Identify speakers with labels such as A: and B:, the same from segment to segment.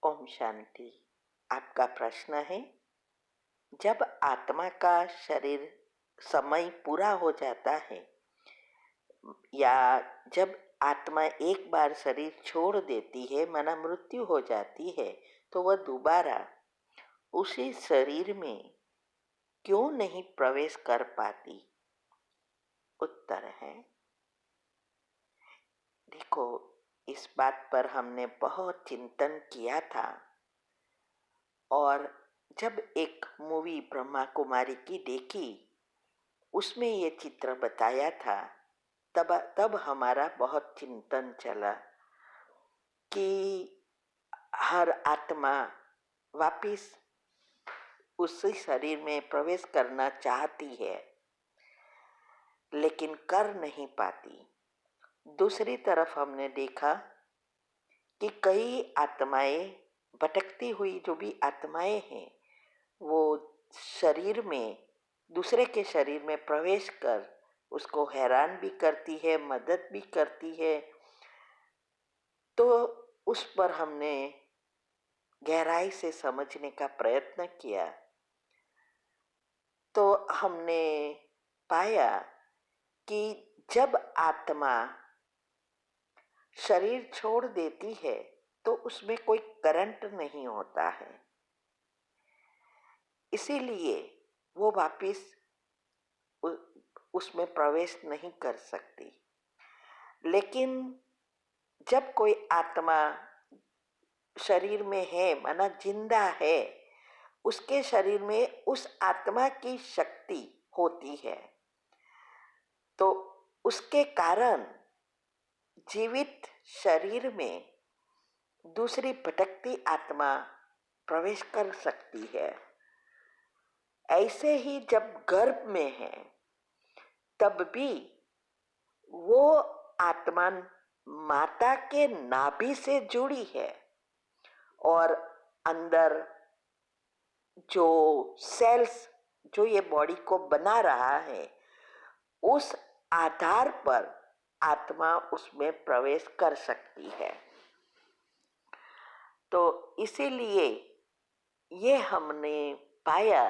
A: ओम शांति। आपका प्रश्न है, जब आत्मा का शरीर समय पूरा हो जाता है या जब आत्मा एक बार शरीर छोड़ देती है, माना मृत्यु हो जाती है, तो वह दोबारा उसी शरीर में क्यों नहीं प्रवेश कर पाती? उत्तर है, देखो, इस बात पर हमने बहुत चिंतन किया था और जब एक मूवी ब्रह्मा कुमारी की देखी, उसमें ये चित्र बताया था, तब हमारा बहुत चिंतन चला कि हर आत्मा वापिस उसी शरीर में प्रवेश करना चाहती है, लेकिन कर नहीं पाती। दूसरी तरफ हमने देखा कि कई आत्माएं, भटकती हुई जो भी आत्माएं हैं, वो शरीर में, दूसरे के शरीर में प्रवेश कर उसको हैरान भी करती है, मदद भी करती है। तो उस पर हमने गहराई से समझने का प्रयत्न किया, तो हमने पाया कि जब आत्मा शरीर छोड़ देती है तो उसमें कोई करंट नहीं होता है, इसीलिए वो वापिस उसमें प्रवेश नहीं कर सकती। लेकिन जब कोई आत्मा शरीर में है, माना जिंदा है, उसके शरीर में उस आत्मा की शक्ति होती है, तो उसके कारण जीवित शरीर में दूसरी भटकती आत्मा प्रवेश कर सकती है। ऐसे ही जब गर्भ में है, तब भी वो आत्मा माता के नाभि से जुड़ी है और अंदर जो सेल्स जो ये बॉडी को बना रहा है, उस आधार पर आत्मा उसमें प्रवेश कर सकती है। तो इसीलिए ये हमने पाया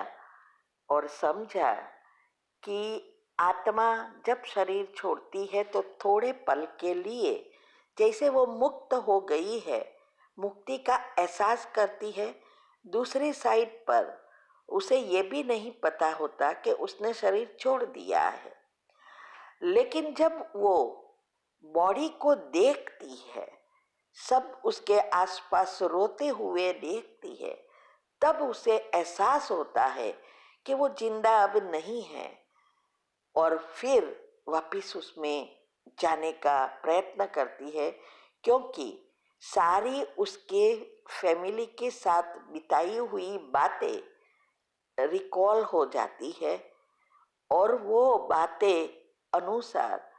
A: और समझा कि आत्मा जब शरीर छोड़ती है तो थोड़े पल के लिए जैसे वो मुक्त हो गई है, मुक्ति का एहसास करती है, दूसरी साइड पर उसे ये भी नहीं पता होता कि उसने शरीर छोड़ दिया है। लेकिन जब वो बॉडी को देखती है, सब उसके आसपास रोते हुए देखती है, तब उसे एहसास होता है कि वो जिंदा अब नहीं है और फिर वापिस उसमें जाने का प्रयत्न करती है, क्योंकि सारी उसके फैमिली के साथ बिताई हुई बातें रिकॉल हो जाती है और वो बातें अनुसार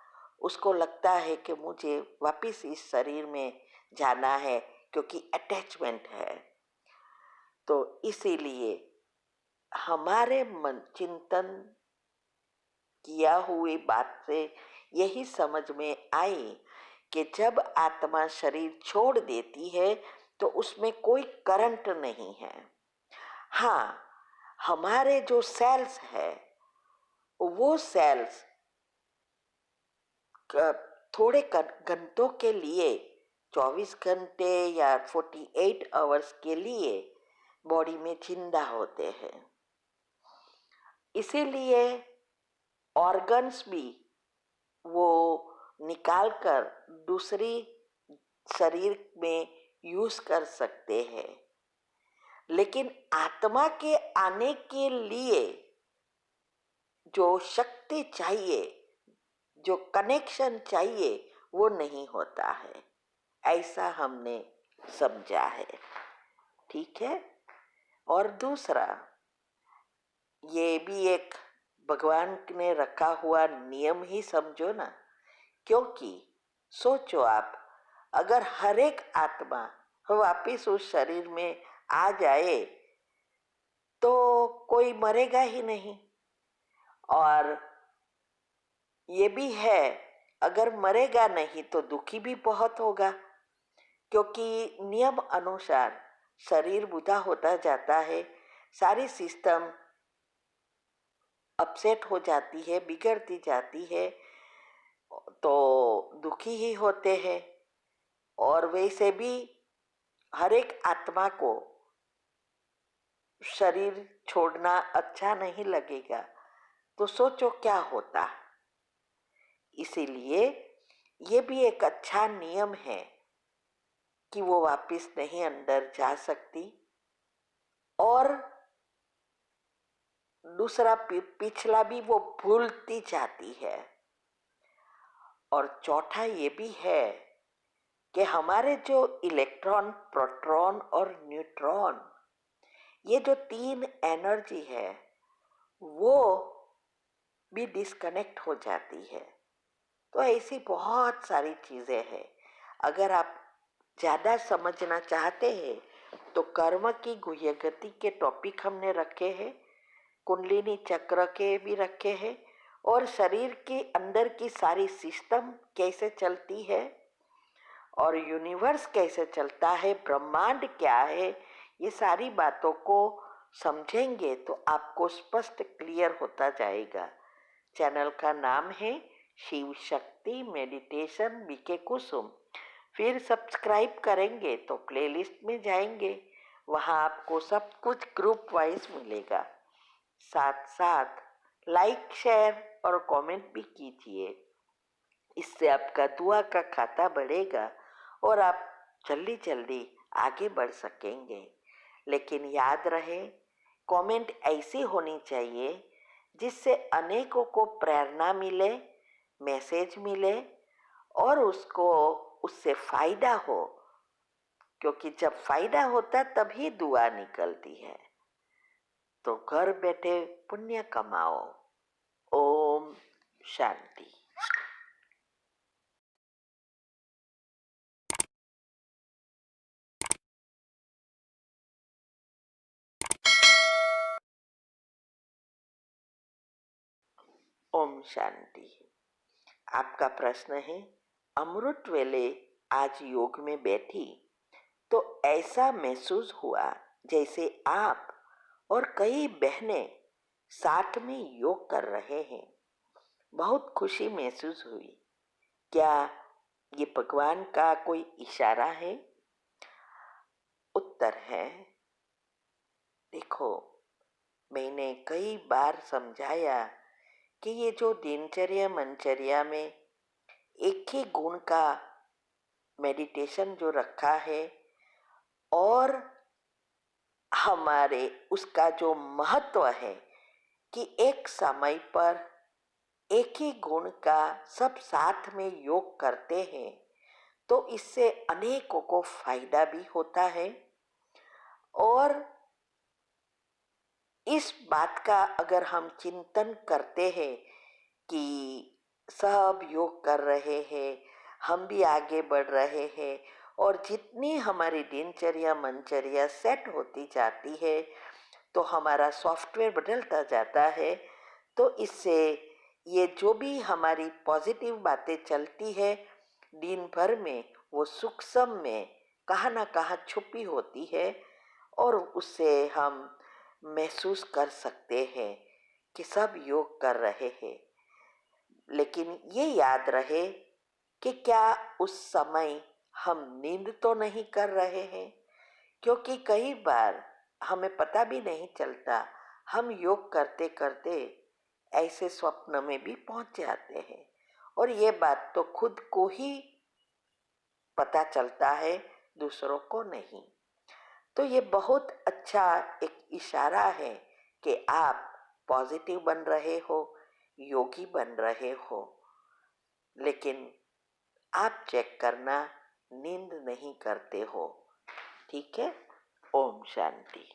A: उसको लगता है कि मुझे वापिस इस शरीर में जाना है, क्योंकि अटैचमेंट है। तो इसीलिए हमारे मन चिंतन किया हुई बात से यही समझ में आई कि जब आत्मा शरीर छोड़ देती है तो उसमें कोई करंट नहीं है। हाँ, हमारे जो सेल्स है, वो सेल्स थोड़े घंटों के लिए, 24 घंटे या 48 आवर्स के लिए बॉडी में जिंदा होते हैं। इसीलिए ऑर्गन्स भी वो निकाल कर दूसरी शरीर में यूज कर सकते हैं। लेकिन आत्मा के आने के लिए जो शक्ति चाहिए, जो कनेक्शन चाहिए, वो नहीं होता है, ऐसा हमने समझा है। ठीक है। और दूसरा, ये भी एक भगवान ने रखा हुआ नियम ही समझो ना, क्योंकि सोचो आप, अगर हर एक आत्मा वापिस उस शरीर में आ जाए तो कोई मरेगा ही नहीं। और ये भी है, अगर मरेगा नहीं तो दुखी भी बहुत होगा, क्योंकि नियम अनुसार शरीर बुढ़ा होता जाता है, सारी सिस्टम अपसेट हो जाती है, बिगड़ती जाती है, तो दुखी ही होते हैं। और वैसे भी हर एक आत्मा को शरीर छोड़ना अच्छा नहीं लगेगा, तो सोचो क्या होता। इसीलिए ये भी एक अच्छा नियम है कि वो वापस नहीं अंदर जा सकती। और दूसरा पिछला भी वो भूलती जाती है। और चौथा ये भी है कि हमारे जो इलेक्ट्रॉन, प्रोटॉन और न्यूट्रॉन, ये जो तीन एनर्जी है वो भी डिस्कनेक्ट हो जाती है। तो ऐसी बहुत सारी चीज़ें हैं। अगर आप ज़्यादा समझना चाहते हैं तो कर्म की गुह्य गति के टॉपिक हमने रखे हैं, कुंडलिनी चक्र के भी रखे हैं, और शरीर के अंदर की सारी सिस्टम कैसे चलती है और यूनिवर्स कैसे चलता है, ब्रह्मांड क्या है, ये सारी बातों को समझेंगे तो आपको स्पष्ट क्लियर होता जाएगा। चैनल का नाम है शिव शक्ति मेडिटेशन बीके कुसुम। फिर सब्सक्राइब करेंगे तो प्लेलिस्ट में जाएंगे, वहाँ आपको सब कुछ ग्रुप वाइज मिलेगा। साथ साथ लाइक, शेयर और कमेंट भी कीजिए। इससे आपका दुआ का खाता बढ़ेगा और आप जल्दी जल्दी आगे बढ़ सकेंगे। लेकिन याद रहे, कमेंट ऐसी होनी चाहिए जिससे अनेकों को प्रेरणा मिले, मैसेज मिले और उसको उससे फायदा हो, क्योंकि जब फायदा होता तभी दुआ निकलती है। तो घर बैठे पुण्य कमाओ। ओम शांति। ओम शांति। आपका प्रश्न है, अमृत वेले आज योग में बैठी तो ऐसा महसूस हुआ जैसे आप और कई बहनें साथ में योग कर रहे हैं। बहुत खुशी महसूस हुई। क्या ये भगवान का कोई इशारा है? उत्तर है, देखो, मैंने कई बार समझाया कि ये जो दिनचर्या मनचर्या में एक ही गुण का मेडिटेशन जो रखा है और हमारे उसका जो महत्व है कि एक समय पर एक ही गुण का सब साथ में योग करते हैं, तो इससे अनेकों को फायदा भी होता है। और इस बात का अगर हम चिंतन करते हैं कि सब योग कर रहे हैं, हम भी आगे बढ़ रहे हैं, और जितनी हमारी दिनचर्या मनचर्या सेट होती जाती है तो हमारा सॉफ्टवेयर बदलता जाता है, तो इससे ये जो भी हमारी पॉजिटिव बातें चलती है दिन भर में, वो सूक्ष्म में कहाँ ना कहाँ छुपी होती है और उससे हम महसूस कर सकते हैं कि सब योग कर रहे हैं। लेकिन ये याद रहे कि क्या उस समय हम नींद तो नहीं कर रहे हैं, क्योंकि कई बार हमें पता भी नहीं चलता, हम योग करते करते ऐसे स्वप्न में भी पहुंच जाते हैं और ये बात तो खुद को ही पता चलता है, दूसरों को नहीं। तो ये बहुत अच्छा एक इशारा है कि आप पॉजिटिव बन रहे हो, योगी बन रहे हो। लेकिन आप चेक करना, नींद नहीं करते हो। ठीक है? ओम शांति।